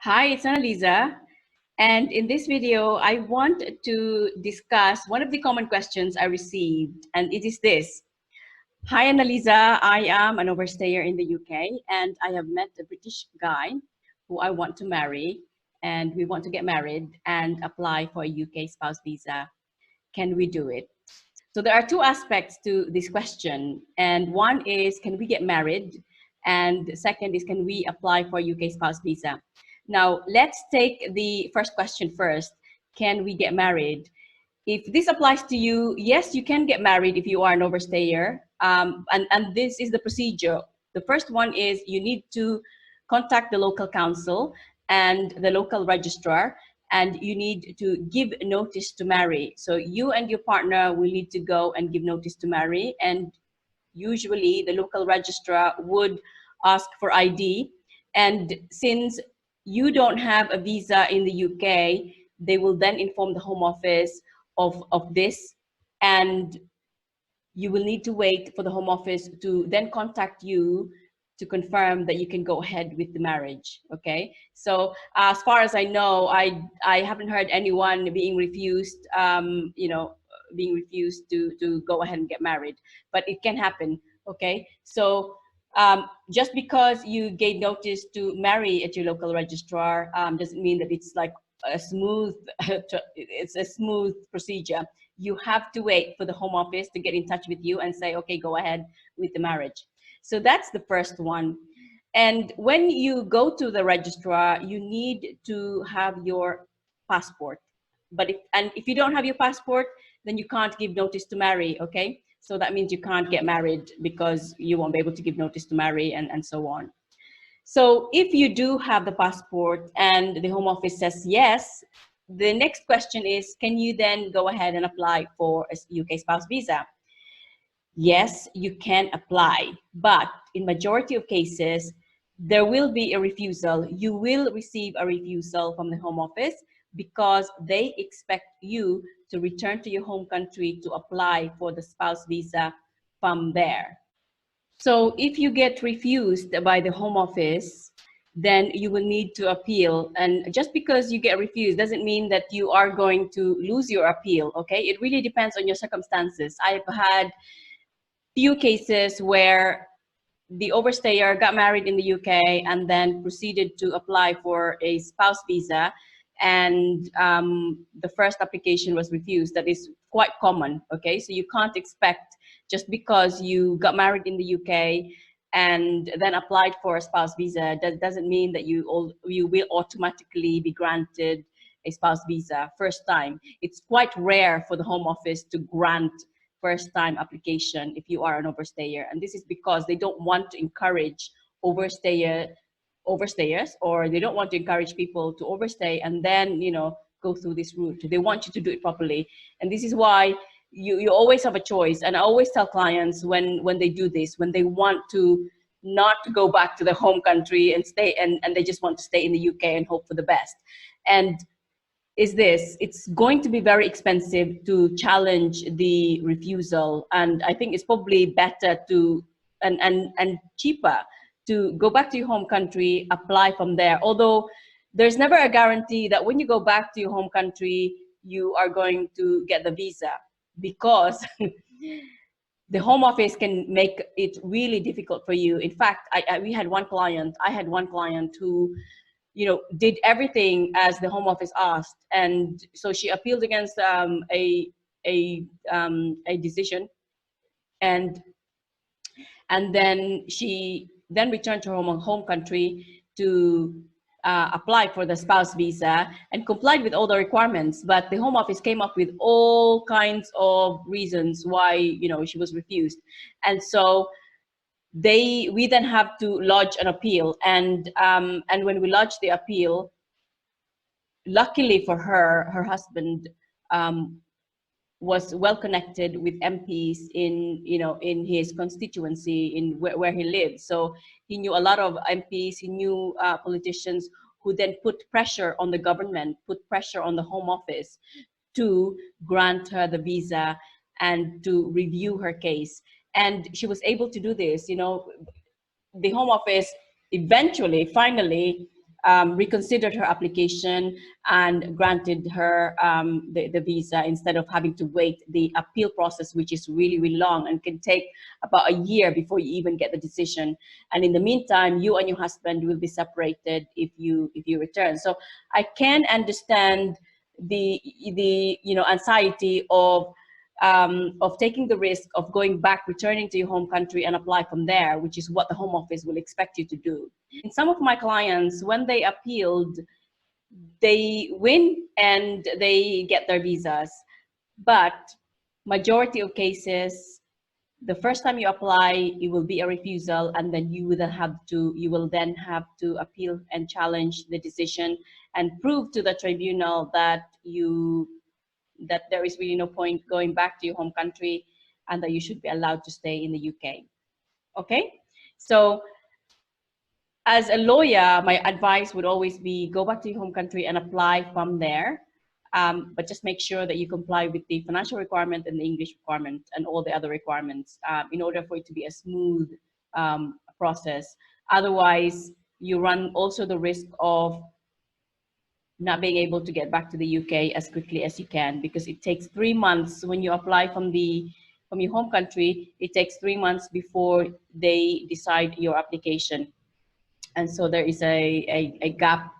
Hi, it's Annalisa. And in this video, I want to discuss one of the common questions I received, and it is this. Hi, Annalisa. I am an overstayer in the UK, and I have met a British guy who I want to marry, and we want to get married and apply for a UK spouse visa. Can we do it? So there are two aspects to this question. And one is, can we get married? And second is, can we apply for UK spouse visa? Now, let's take the first question first. Can we get married? If this applies to you, yes, you can get married if you are an overstayer. And this is the procedure. The first one is you need to contact the local council and the local registrar, and you need to give notice to marry. So you and your partner will need to go and give notice to marry, and usually the local registrar would ask for ID. And since you don't have a visa in the UK, they will then inform the Home Office of this, and you will need to wait for the Home Office to then contact you to confirm that you can go ahead with the marriage. Okay, so as far as I know, I haven't heard anyone being refused, being refused to go ahead and get married, but it can happen. Okay, so just because you gave notice to marry at your local registrar doesn't mean that it's like a smooth it's a smooth procedure. You have to wait for the Home Office to get in touch with you and say, okay, go ahead with the marriage. So that's the first one. And when you go to the registrar, you need to have your passport. But if you don't have your passport, then you can't give notice to marry. Okay, so that means you can't get married because you won't be able to give notice to marry, and so on. So if you do have the passport and the Home Office says yes, the next question is, can you then go ahead and apply for a UK spouse visa? Yes, you can apply, but in majority of cases, there will be a refusal. You will receive a refusal from the Home Office because they expect you to return to your home country to apply for the spouse visa from there. So if you get refused by the Home Office, then you will need to appeal. And just because you get refused doesn't mean that you are going to lose your appeal, okay? It really depends on your circumstances. I've had few cases where the overstayer got married in the UK and then proceeded to apply for a spouse visa, and the first application was refused. That is quite common. Okay, so you can't expect just because you got married in the UK and then applied for a spouse visa, that doesn't mean that you will automatically be granted a spouse visa first time. It's quite rare for the Home Office to grant first time application if you are an overstayer, and this is because they don't want to encourage overstayers, or they don't want to encourage people to overstay and then go through this route. They want you to do it properly, and this is why you always have a choice. And I always tell clients when they do this, when they want to not go back to their home country and stay, and they just want to stay in the UK and hope for the best, and is this: it's going to be very expensive to challenge the refusal, and I think it's probably better to and cheaper to go back to your home country, apply from there. Although there's never a guarantee that when you go back to your home country you are going to get the visa, because the Home Office can make it really difficult for you. In fact, I had one client who did everything as the Home Office asked, and so she appealed against a decision, and then she then returned to her home country to apply for the spouse visa and complied with all the requirements. But the Home Office came up with all kinds of reasons why she was refused, and so we then have to lodge an appeal. And when we lodged the appeal, luckily for her, her husband was well connected with MPs in his constituency, in where he lived. So he knew a lot of MPs. He knew politicians who then put pressure on the government, put pressure on the Home Office to grant her the visa and to review her case. And she was able to do this. The Home Office eventually, finally, reconsidered her application and granted her the visa instead of having to wait the appeal process, which is really, really long and can take about a year before you even get the decision. And in the meantime, you and your husband will be separated if you return. So I can understand the anxiety of taking the risk of going back, returning to your home country and apply from there, which is what the Home Office will expect you to do. In some of my clients, when they appealed, they win and they get their visas. But majority of cases, the first time you apply, it will be a refusal, and then you will then have to appeal and challenge the decision and prove to the tribunal that there is really no point going back to your home country and that you should be allowed to stay in the UK. Okay? So as a lawyer, my advice would always be go back to your home country and apply from there. But just make sure that you comply with the financial requirement and the English requirement and all the other requirements in order for it to be a smooth process. Otherwise, you run also the risk of not being able to get back to the UK as quickly as you can, because it takes 3 months when you apply from your home country. It takes 3 months before they decide your application, and so there is a gap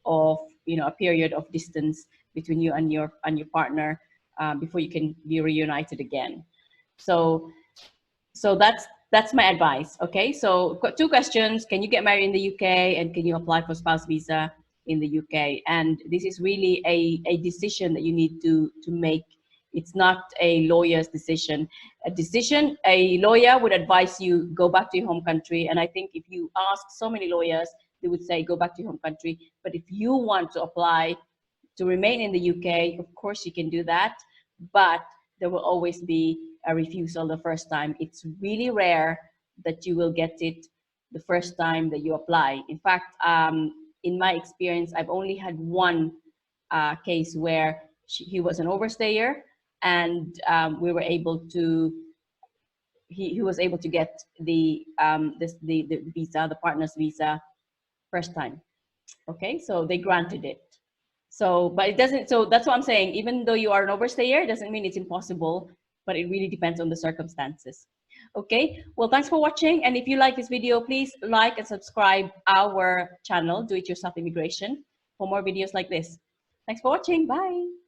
of a period of distance between you and your partner before you can be reunited again. So that's my advice. Okay, so two questions: can you get married in the UK, and can you apply for spouse visa in the UK? And this is really a decision that you need to make. It's not a lawyer's decision. A lawyer would advise you go back to your home country, and I think if you ask so many lawyers, they would say go back to your home country. But if you want to apply to remain in the UK, of course you can do that, but there will always be a refusal the first time. It's really rare that you will get it the first time that you apply. In fact, in my experience, I've only had one case where he was an overstayer, and we were able to. He was able to get the visa, the partner's visa, first time. Okay, so they granted it. So, but it doesn't. So that's what I'm saying. Even though you are an overstayer, it doesn't mean it's impossible. But it really depends on the circumstances. Okay, well, thanks for watching. And if you like this video, please like and subscribe our channel, Do It Yourself Immigration, for more videos like this. Thanks for watching. Bye.